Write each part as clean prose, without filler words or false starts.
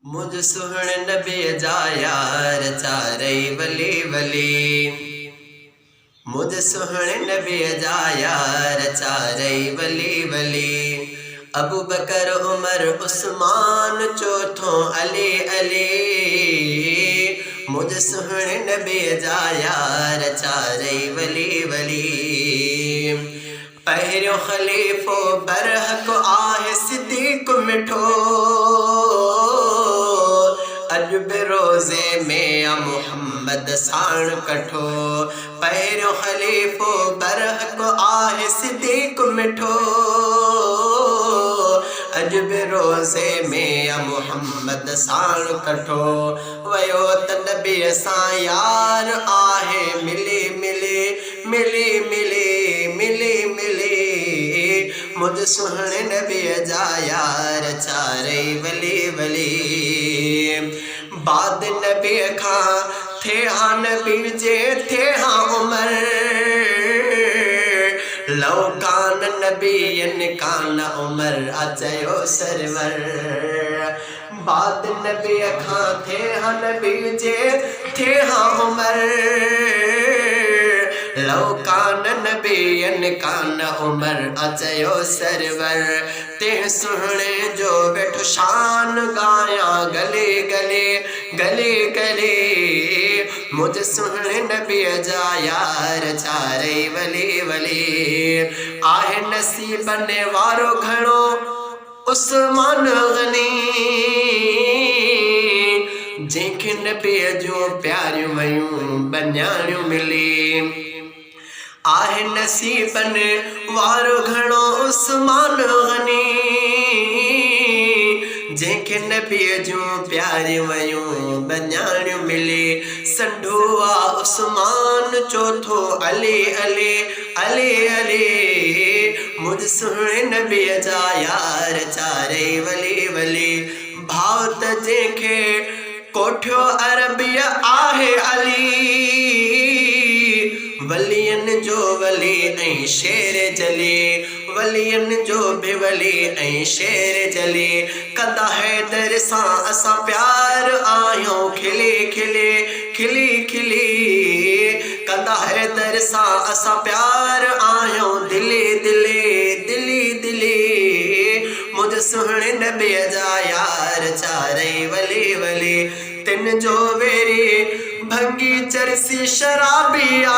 मुझ सुहण नबी जा यार चारे वली वली। मुझ सुहण नबी जा यार चारे वली वली। अबू बकर उमर उस्मान चौथों अली अली। मुझ सुहण नबी जा यार चारे वली वली। पहिरियों खलीफो बरहक आहे सिद्दीक मिठो। अज रोज़े में आ मोहम्मद साण कठो। पहिरियों खलीफो बरहक आहे सिद्दीक मिठो। अज रोज़े में आ मोहम्मद साण कठो। वयो त नबी सां यार आहे मिली मिली मिली मिली मिली मिली। मुझ सुहण नबी जा यार चारे वली वली। बाद नबी खां थे हाँ नबी जे थे हाँ उमर। लव कान नबीयन कान उमर अचयो सरवर। बाद नबी खां थे हाँ नबी जे थे हाँ उमर। लव कान नबीयन कान उमर अचयो सरवर। ते सुहणे जो वेठो शान गाया गले गले गले गले। मुझ सुहण नबी जा यार चारे वली वली। आहे नसीबन वारो घणो उस्मान गनी। जंहिंखे नबी जो प्यारियूं वयूं बन्याणियूं मिली। आहे नसीबन वारो घणो उस्मान गनी। जंहिंखे नबीअ जूं प्यारियूं वयूं बन्याणियूं मिली। संढो आ उस्मान चौथो अली अली अली अली। मुझ सुहण नबीअ जा यार चारे वली वली। भाव त जंहिंखे कोठियो अरबिया आहे अली। वलियन जो वली ऐं शेर जली। वलियन जो भी वली ऐं शेर जली। कंदा हैदर सां असां प्यार आहियूं खिली खिली खिली खिली। कंदा हैदर सां असां प्यार आहियूं दिली दिली दिली दिली। मुझ सुहण नबी जा यार चारे वली वली। तिन जो वेरी भंगी चरसी शराबिया।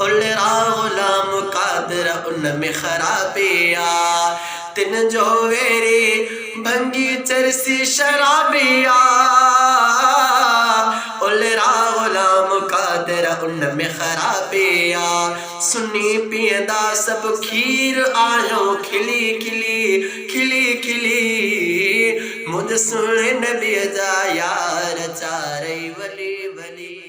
उलरा गुलाम कादर उनमें खराबिया। तिन जो वेरी भंगी चरसी शराबिया। उलरा गुलाम कादर उनमें खराबिया। सुनी पियंदा सब खीर आहियूं खिली खिली खिली खिली। मुझ सुहण नबी जा यार चारे वली वली।